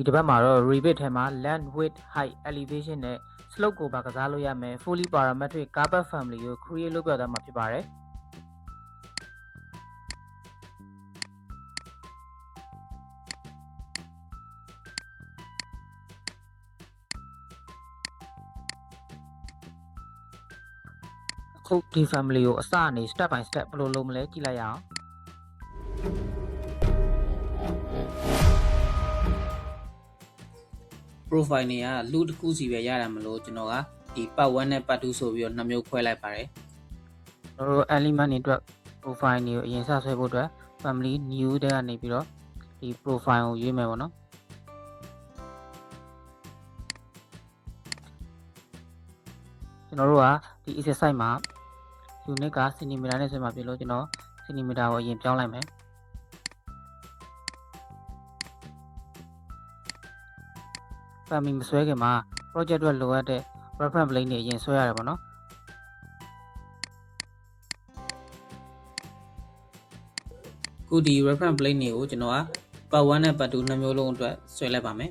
ဒီတစ်ပတ်မှာတော့ Revit ထဲမှာ land width height elevation နဲ့ slope ကိုပါကစားလို့ရမယ် fully parametric carpet family ကို create လုပ်ပြသွားမှာဖြစ်ပါတယ်အခုဒီ family ကိုအစအနေ step by step ဘယ်လိုလုပ်မလဲကြည့်လိုက်ရအောင်profile နေကလူတစ်ခုစီပဲရတာမလို့ကျွန်တော်ကဒီ part 1နဲ့ part 2ဆိုပြီးတော့နှစ်မျိုးခွဲလိုက်ပါတယ်ကျွန်တော်တို့ element တွေအတွက် profile တွေကိုအရင်စဆွဲဖို့အတွက် family new တဲ့ကနေပြီးတော့ဒီ profile ကိုရွေးမယ်ပေါ့နော်ကျွန်တော်တို့ကဒီ exercise မှာ unit က centimeter နဲ့ဆွဲမှာဖြစ်လို့ကျွန်တော် centimeter ကိုအရင်ပြောင်းလိုက်မယ်family မဆွဲခင်မှာ project အတွက်လိုအပ်တဲ့ reference plane တွေအရင်ဆွဲရတယ်ပေါ့နော်ခုဒီ reference plane တွေကိုကျွန်တော်က part 1နဲ့ part 2နှစ်မျိုးလုံးအတွက်ဆွဲလိုက်ပါမယ်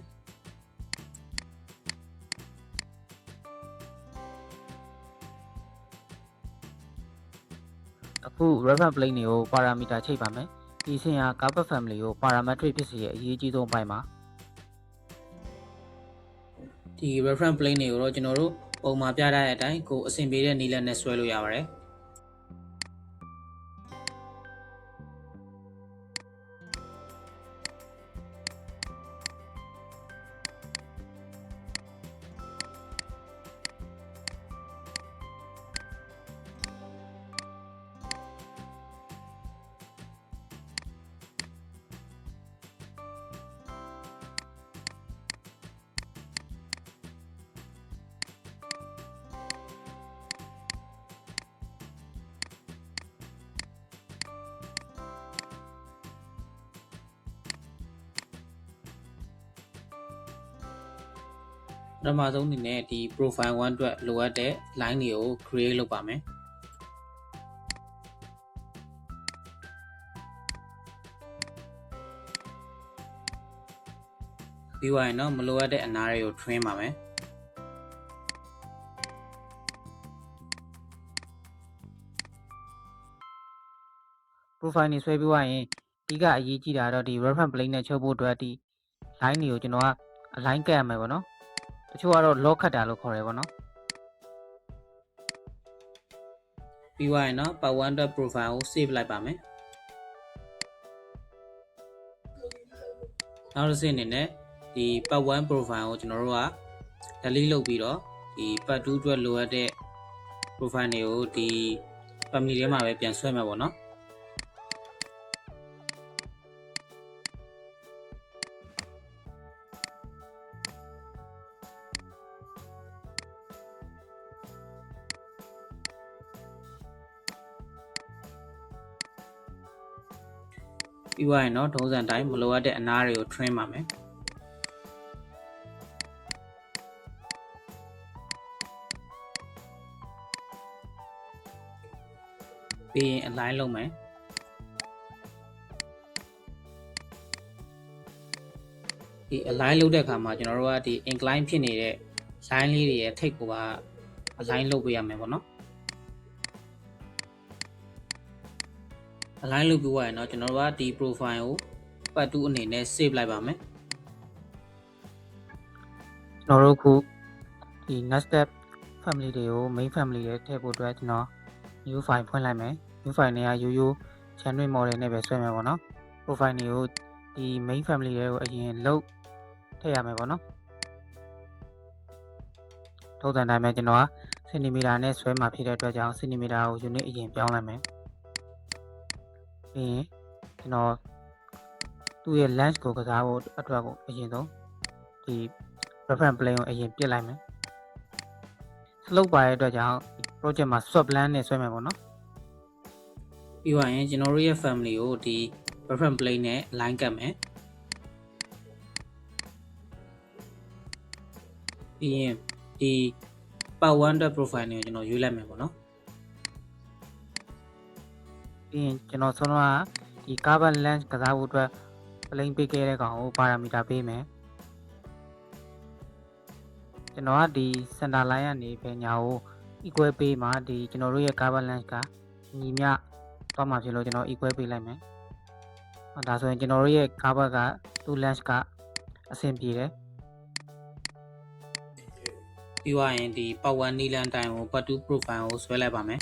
အခု reference plane တွေကို parameter ချိန်ပါမယ်ဒီအဆင့်က carpet family ကို parametric ဖြစ်စေရဲ့အရေးကြီးဆုံးပိုင်းပါဒီ reference plane တွေကိုတော့ကျွန်တော်တို့ပုံမှာပြထားတဲ့အတိုင်းကိုအဆင်ပြေတဲ့နည်းလမ်းနဲ့ဆွဲလို့ရပါတယ်ပထမဆုံးအနေနဲ့ဒီ profile 1အတွက်လိုအပ်တဲ့ line တွေကို create လုပ်ပါမယ်ပြီးသွားရင်တော့မလိုအပ်တဲ့အနားတွေကို trim ပါမယ်profile နေဆွဲပြီးသွားရင်အဓိကအရေးကြီးတာတော့ဒီ reference plane နဲ့ချုပ်ဖို့အတွက်ဒီ line တွေကိုကျွန်တော်က align ကတ်ရမယ်ပေါ့နော်တချို့ကတော့ lock ခတ်တာလို့ခေါ်တယ်ပေါ့နော်ပြီးသွားရင်တော့ part 1အတွက် profile ကို save လိုက်ပါမယ်နောက်တစ်ဆင့်အနေနဲ့ဒီ part 1 profile ကိုကျွန်တော်တို့က delete လုပ်ပြီးတော့ဒီ part 2အတွက်လိုအပ်တဲ့ profile တွေကိုဒီ family ထဲမှာပဲပြန်ဆွဲမှာပေါ့နော်ပြီးသွားရင်တော့ထုံးစံတိုင်းမလိုအပ်တဲ့အနားတွေကို trim ပါမယ်ပြီးရင် align လုပ်မယ်ဒီ align လုပ်တဲ့အခါမှာကျွန်တော်တို့ကဒီ incline ဖြစ်နေတဲ့ line လေးတွေရဲ့ထိပ်ကိုပါ align လုပ်ပေးရမယ်ပေါ့နော်align လုပ်ပြီးသွားရင်တော့ကျွန်တော်တို့ကဒီ profile ကို part 2အနေနဲ့ save လိုက်ပါမယ်ကျွန်တော်တို့ခုဒီ next step family တွေကို main family တွေထည့်ဖို့အတွက်ကျွန်တော် new file ဖွင့်လိုက်မယ် new file နဲ့ကရိုးရိုး generate model နဲ့ပဲဆွဲမယ်ပေါ့နော် profile တွေကိုဒီ main family တွေကိုအရင် load ထည့်ရမယ်ပေါ့နော်ထုံးစံတိုင်းပဲကျွန်တော်က centimeter နဲ့ဆွဲမှာဖြစ်တဲ့အတွက်ကြောင့် centimeter ကို unit အရင်ပြောင်းလိုက်မယ်ပြီးရင်ကျွန်တော်သူ့ရဲ့ length ကိုကစားဖို့အတွက်ကိုအရင်ဆုံးဒီ reference plane ကိုအရင်ပြစ်လိုက်မယ် slope ပါတဲ့အတွက်ကြောင့် project မှာ swap land နဲ့ဆွဲမယ်ပေါ့နော်ပြီးသွားရင်ကျွန်တော်တို့ရဲ့ family ကိုဒီ reference plane နဲ့ align ကတ်မယ်ပြီးရင်ဒီ part 1အတွက် profile တွေကိုကျွန်တော်ရွေးလိုက်မယ်ပေါ့နော်ပြီးရင်ကျွန်တော်ဆုံးတော့ဒီ carbon length ကစားဖို့အတွက် plane ပေးခဲ့တဲ့ကောင်ကို parameter ပေးမယ် ကျွန်တော်ကဒီ center line ကနေပဲညာကို equal ပေးမှာဒီကျွန်တော်တို့ရဲ့ cover length ကညီမျှသွားမှာဖြစ်လို့ကျွန်တော် equal ပေးလိုက်မယ်ဒါဆိုရင်ကျွန်တော်တို့ရဲ့ cover ကသူ့ length ကအဆင်ပြေတယ် ပြီးသွားရင်ဒီ part 1 နီလန်တိုင်းကို part 2 profile ကိုဆွဲလိုက်ပါမယ်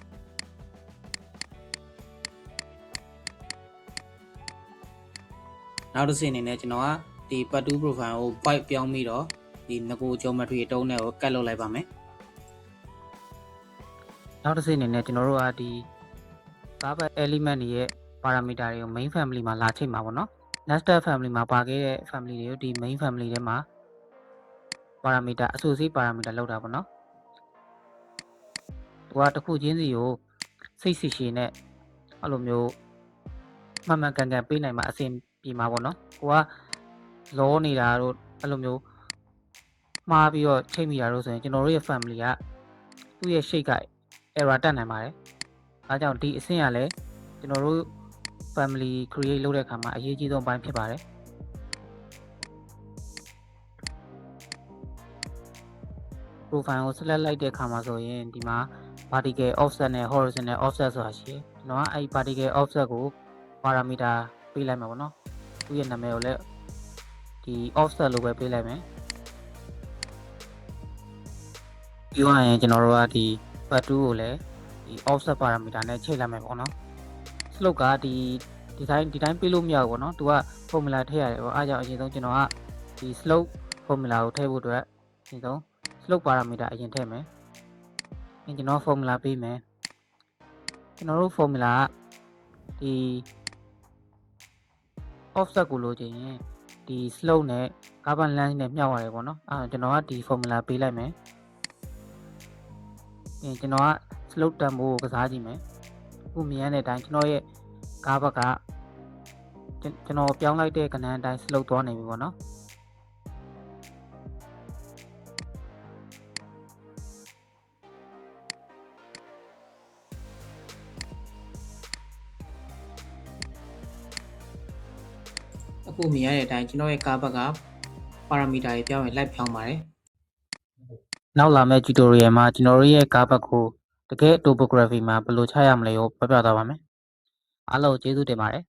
နောက်တစ်ဆင့်အနေနဲ့ကျွန်တော်ကဒီ part 2 profile ကို white ပြောင်းပြီးတော့ဒီငကို geometry အတုံးနဲ့ကို cắt လုပ်လိုက်ပါမယ်နောက်တစ်ဆင့်အနေနဲ့ကျွန်တော်တို့ကဒီ cover element တွေရဲ့ parameter တွေကို main family မှာလာချိန်မှာပေါ့နော် nested family မှာပါခဲ့တဲ့ family တွေကိုဒီ main family ထဲမှာ parameter associate parameter လောက်တာပေါ့နော်သူကတစ်ခုချင်းစီကိုစိတ်စီရှည်နဲ့အဲ့လိုမျိုးမှန်မှန်ကန်ကန်ပေးနိုင်မှာအဆင်ပြေမှာပေါ့နော်ကိုကလောနေတာတို့အဲ့လိုမျိုးမှားပြီးတော့ချိန်မိတာတို့ဆိုရင်ကျွန်တော်တို့ရဲ့ family ကသူ့ရဲ့ shape က error တက်နိုင်ပါတယ်အဲကြောင့်ဒီအဆင့်ကလည်းကျွန်တော်တို့ family create လုပ်တဲ့အခါမှာအရေးကြီးဆုံးပိုင်းဖြစ်ပါတယ်profile ကို select လိုက်တဲ့အခါမှာဆိုရင်ဒီမှာ vertical offset နဲ့ horizontal offset ဆိုတာရှိတယ်ကျွန်တော်ကအဲ့ vertical offset ကို parameter ပေးလိုက်မှာပေါ့နော်သူ့ရဲ့နာမည်ကိုလည်းဒီ offset လို့ပဲပေးလိုက်မယ်ပြီးသွားရင်ကျွန်တော်တို့ကဒီ part 2ကိုလည်းဒီ offset parameter နဲ့ချိန်လိုက်မယ်ပေါ့နော် slope ကဒီတိုင်းပေးလို့မရဘူးပေါ့နော်သူက formula ထည့်ရတယ်ပေါ့အားကြောင့်အရင်ဆုံးကျွန်တော်ကဒီ slope formula ကိုထည့်ဖို့အတွက်အရင်ဆုံး slope parameter အရင်ထည့်မယ်ကျွန်တော် formula ပေးမယ်ကျွန်တော်တို့ formula ကဒီ offset ကိုလိုချင်ရင်ဒီ slope နဲ့ carbon length နဲ့မျှရတယ်ပေါ့နော်ကျွန်တော်ကဒီ formula ပေးလိုက်မယ်ကျွန်တော်က slope တန်ဖိုးကိုကစားကြည့်မယ်အခုမြင်ရတဲ့အတိုင်းကျွန်တော်ရဲ့ carbon ကကျွန်တော်ပြောင်းလိုက်တဲ့ကဏ္ဍအတိုင်း slope သွားနေပြီပေါ့နော်အခုမြင်ရတဲ့အတိုင်းကျွန်တော်ရဲ့ car ဘက်က parameter တွေပြောင်းရင် live ပြောင်းပါတယ်နောက်လာမယ့် tutorial မှာကျွန်တော်တို့ရဲ့ car ဘက်ကိုတကယ် topography မှာဘယ်လိုချရမလဲကိုပြပြသွားပါမယ်အားလုံးကျေးဇူးတင်ပါတယ်